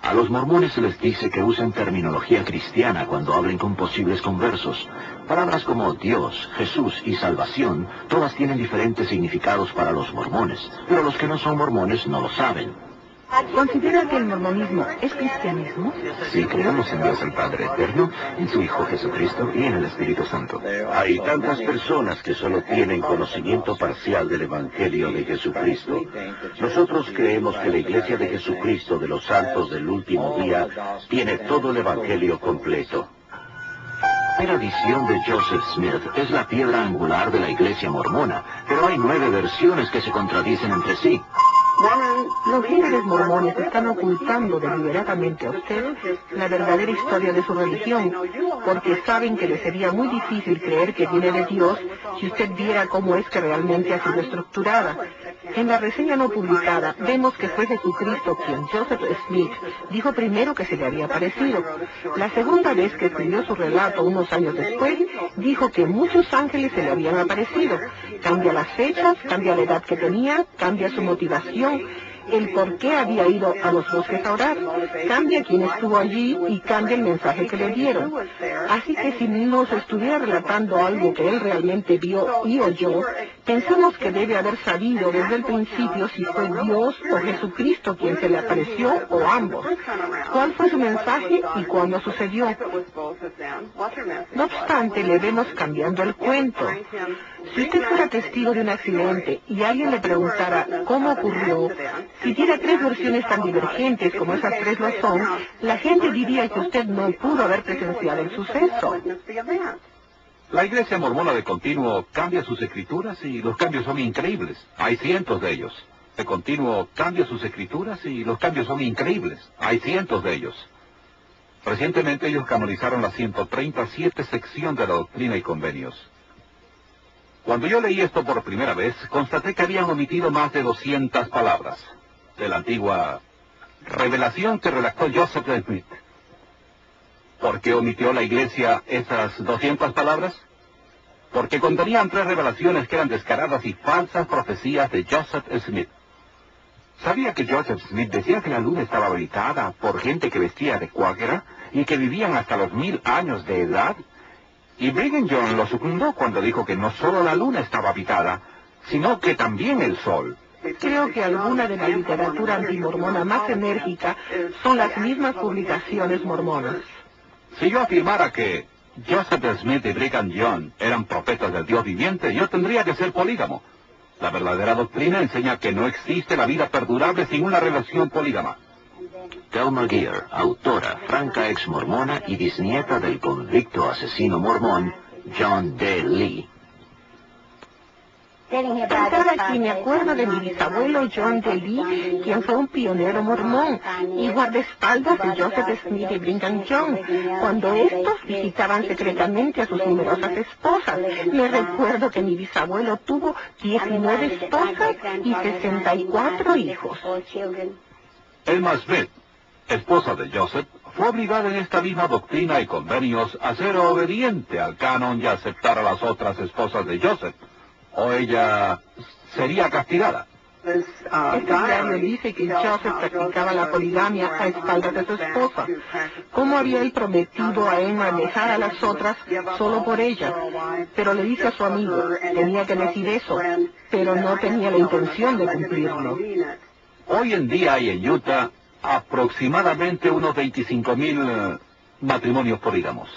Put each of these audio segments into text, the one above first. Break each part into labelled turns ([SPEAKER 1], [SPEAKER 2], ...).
[SPEAKER 1] A los mormones se les dice que usen terminología cristiana cuando hablen con posibles conversos. Palabras como Dios, Jesús y salvación, todas tienen diferentes significados para los mormones, pero los que no son mormones no lo saben.
[SPEAKER 2] ¿Considera que el mormonismo es cristianismo?
[SPEAKER 1] Sí, creemos en Dios el Padre Eterno, en su Hijo Jesucristo y en el Espíritu Santo.
[SPEAKER 3] Hay tantas personas que solo tienen conocimiento parcial del Evangelio de Jesucristo. Nosotros creemos que la Iglesia de Jesucristo de los Santos del Último Día tiene todo el Evangelio completo.
[SPEAKER 1] La primera edición de Joseph Smith es la piedra angular de la Iglesia mormona, pero hay 9 versiones que se contradicen entre sí.
[SPEAKER 2] Los líderes mormones están ocultando deliberadamente a ustedes la verdadera historia de su religión, porque saben que les sería muy difícil creer que viene de Dios si usted viera cómo es que realmente ha sido estructurada. En la reseña no publicada vemos que fue Jesucristo quien Joseph Smith dijo primero que se le había aparecido. La segunda vez que escribió su relato unos años después, dijo que muchos ángeles se le habían aparecido. Cambia las fechas, cambia la edad que tenía, cambia su motivación, el por qué había ido a los bosques a orar, cambia quién estuvo allí y cambia el mensaje que le dieron. Así que si nos estuviera relatando algo que él realmente vio y oyó, pensamos que debe haber sabido desde el principio si fue Dios o Jesucristo quien se le apareció o ambos. ¿Cuál fue su mensaje y cuándo sucedió? No obstante, le vemos cambiando el cuento. Si usted fuera testigo de un accidente y alguien le preguntara cómo ocurrió, si diera 3 versiones tan divergentes como esas 3 lo son, la gente diría que usted no pudo haber presenciado el suceso.
[SPEAKER 4] La Iglesia Mormona de continuo cambia sus escrituras y los cambios son increíbles. Hay cientos de ellos. De continuo cambia sus escrituras y los cambios son increíbles. Hay cientos de ellos. Recientemente ellos canonizaron la 137 sección de la Doctrina y Convenios. Cuando yo leí esto por primera vez, constaté que habían omitido más de 200 palabras de la antigua revelación que redactó Joseph Smith. ¿Por qué omitió la Iglesia esas 200 palabras? Porque contenían 3 revelaciones que eran descaradas y falsas profecías de Joseph Smith. ¿Sabía que Joseph Smith decía que la luna estaba habitada por gente que vestía de cuáquera y que vivían hasta los 1000 años de edad? Y Brigham Young lo secundó cuando dijo que no solo la luna estaba habitada, sino que también el sol.
[SPEAKER 2] Creo que alguna de la literatura antimormona más enérgica son las mismas publicaciones mormonas.
[SPEAKER 4] Si yo afirmara que Joseph Smith y Brigham Young eran profetas del Dios viviente, yo tendría que ser polígamo. La verdadera doctrina enseña que no existe la vida perdurable sin una relación polígama.
[SPEAKER 1] Thelma Gear, autora, franca ex mormona y bisnieta del convicto asesino mormón John D. Lee.
[SPEAKER 2] Sentada aquí me acuerdo de mi bisabuelo John D. Lee, quien fue un pionero mormón y guardaespaldas de Joseph Smith y Brigham Young, cuando estos visitaban secretamente a sus numerosas esposas. Me recuerdo que mi bisabuelo tuvo 19 esposas y 64 hijos.
[SPEAKER 4] Elma Smith, esposa de Joseph, fue obligada en esta misma doctrina y convenios a ser obediente al canon y aceptar a las otras esposas de Joseph, o ella sería castigada.
[SPEAKER 2] Este diario dice que Joseph practicaba la poligamia a espaldas de su esposa. ¿Cómo había él prometido a Emma dejar a las otras solo por ella? Pero le dice a su amigo, tenía que decir eso, pero no tenía la intención de cumplirlo.
[SPEAKER 4] Hoy en día hay en Utah aproximadamente unos 25,000 matrimonios polígamos.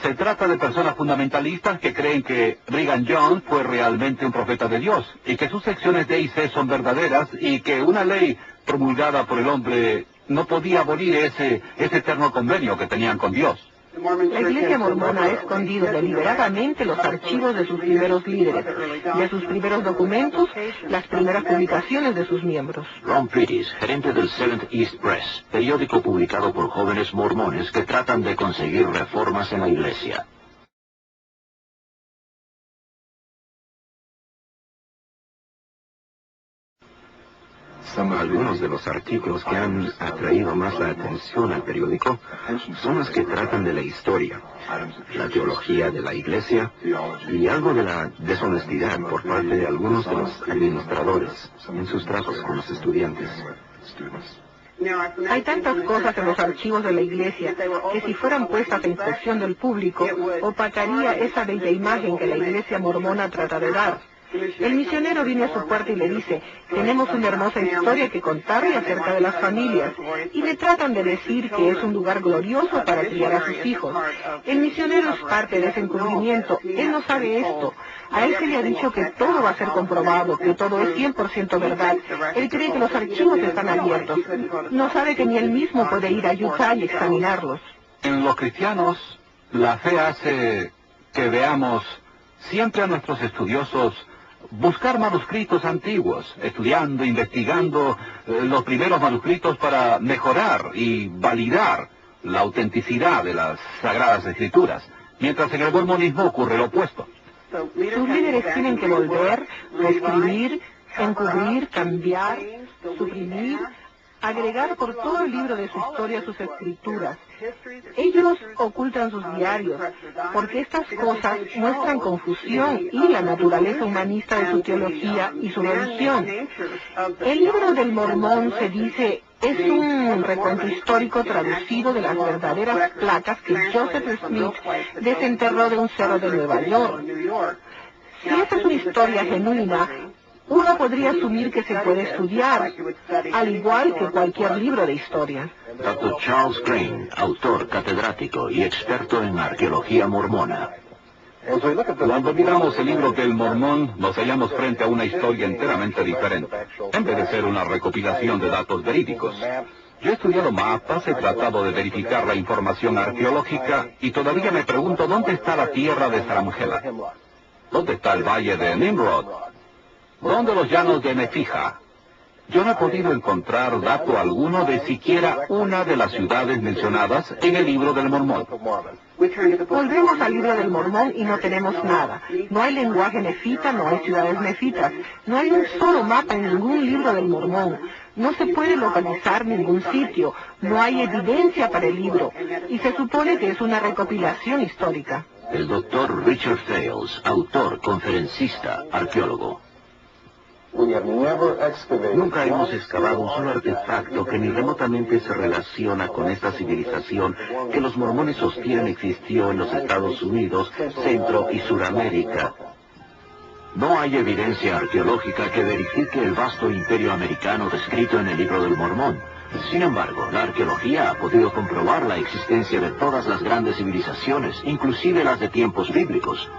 [SPEAKER 4] Se trata de personas fundamentalistas que creen que Brigham Young fue realmente un profeta de Dios y que sus secciones de I.C. son verdaderas y que una ley promulgada por el hombre no podía abolir ese eterno convenio que tenían con Dios.
[SPEAKER 2] La Iglesia mormona ha escondido deliberadamente los archivos de sus primeros líderes, de sus primeros documentos, las primeras publicaciones de sus miembros.
[SPEAKER 1] Ron Pittis, gerente del Seventh East Press, periódico publicado por jóvenes mormones que tratan de conseguir reformas en la Iglesia. Algunos de los artículos que han atraído más la atención al periódico son los que tratan de la historia, la teología de la Iglesia y algo de la deshonestidad por parte de algunos de los administradores en sus tratos con los estudiantes.
[SPEAKER 2] Hay tantas cosas en los archivos de la iglesia que si fueran puestas a inspección del público, opacaría esa bella imagen que la iglesia mormona trata de dar. El misionero viene a su puerta y le dice, tenemos una hermosa historia que contarle acerca de las familias, y le tratan de decir que es un lugar glorioso para criar a sus hijos. El misionero es parte de ese encubrimiento, él no sabe esto. A él se le ha dicho que todo va a ser comprobado, que todo es 100% verdad. Él cree que los archivos están abiertos. No sabe que ni él mismo puede ir a Utah y examinarlos.
[SPEAKER 4] En los cristianos, la fe hace que veamos siempre a nuestros estudiosos buscar manuscritos antiguos, estudiando, investigando los primeros manuscritos para mejorar y validar la autenticidad de las Sagradas Escrituras, mientras en el mormonismo ocurre lo opuesto.
[SPEAKER 2] Sus líderes tienen que volver, reescribir, encubrir, cambiar, suprimir, agregar por todo el libro de su historia sus escrituras. Ellos ocultan sus diarios, porque estas cosas muestran confusión y la naturaleza humanista de su teología y su religión. El libro del Mormón, se dice, es un recuento histórico traducido de las verdaderas placas que Joseph Smith desenterró de un cerro de Nueva York. Si esta es una historia genuina, uno podría asumir que se puede estudiar, al igual que cualquier libro de historia.
[SPEAKER 1] Dr. Charles Crane, autor, catedrático y experto en arqueología mormona.
[SPEAKER 4] Cuando miramos el libro del Mormón, nos hallamos frente a una historia enteramente diferente, en vez de ser una recopilación de datos verídicos. Yo he estudiado mapas, he tratado de verificar la información arqueológica, y todavía me pregunto dónde está la tierra de Saramgela, dónde está el valle de Nimrod, dónde los llanos de Nefija. Yo no he podido encontrar dato alguno de siquiera una de las ciudades mencionadas en el libro del Mormón.
[SPEAKER 2] Volvemos al libro del Mormón y no tenemos nada. No hay lenguaje nefita, no hay ciudades nefitas. No hay un solo mapa en ningún libro del Mormón. No se puede localizar ningún sitio. No hay evidencia para el libro. Y se supone que es una recopilación histórica.
[SPEAKER 1] El doctor Richard Thales, autor, conferencista, arqueólogo. Nunca hemos excavado un solo artefacto que ni remotamente se relaciona con esta civilización que los mormones sostienen existió en los Estados Unidos, Centro y Suramérica. No hay evidencia arqueológica que verifique el vasto imperio americano descrito en el libro del Mormón. Sin embargo, la arqueología ha podido comprobar la existencia de todas las grandes civilizaciones, inclusive las de tiempos bíblicos.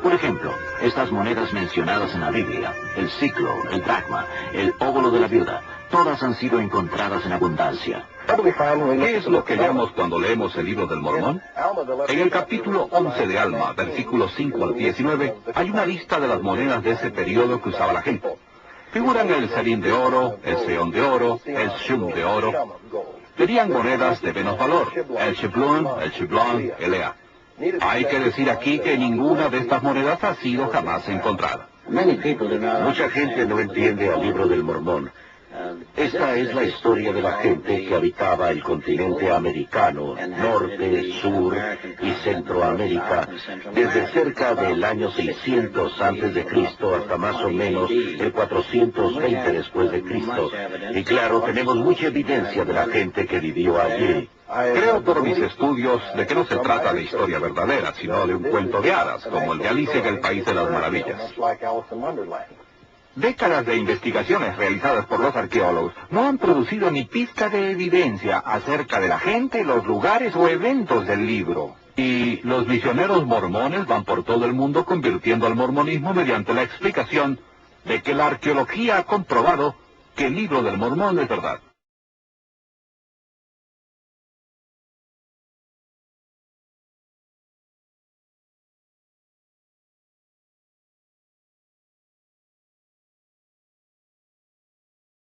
[SPEAKER 1] Por ejemplo, estas monedas mencionadas en la Biblia, el siclo, el dracma, el óvulo de la viuda, todas han sido encontradas en abundancia.
[SPEAKER 4] ¿Qué es lo que leemos cuando leemos el libro del Mormón? En el capítulo 11 de Alma, versículos 5 al 19, hay una lista de las monedas de ese periodo que usaba la gente. Figuran el serín de oro, el seón de oro, el shum de oro. Serían monedas de menos valor, el sheblon, el ea. Hay que decir aquí que ninguna de estas monedas ha sido jamás encontrada.
[SPEAKER 3] Mucha gente no entiende al libro del Mormón. Esta es la historia de la gente que habitaba el continente americano, Norte, Sur y Centroamérica, desde cerca del año 600 antes de Cristo hasta más o menos el 420 después de Cristo. Y claro, tenemos mucha evidencia de la gente que vivió allí.
[SPEAKER 4] Creo por mis estudios de que no se trata de historia verdadera, sino de un cuento de hadas, como el de Alicia en el País de las Maravillas. Décadas de investigaciones realizadas por los arqueólogos no han producido ni pizca de evidencia acerca de la gente, los lugares o eventos del libro. Y los misioneros mormones van por todo el mundo convirtiendo al mormonismo mediante la explicación de que la arqueología ha comprobado que el libro del Mormón es verdad.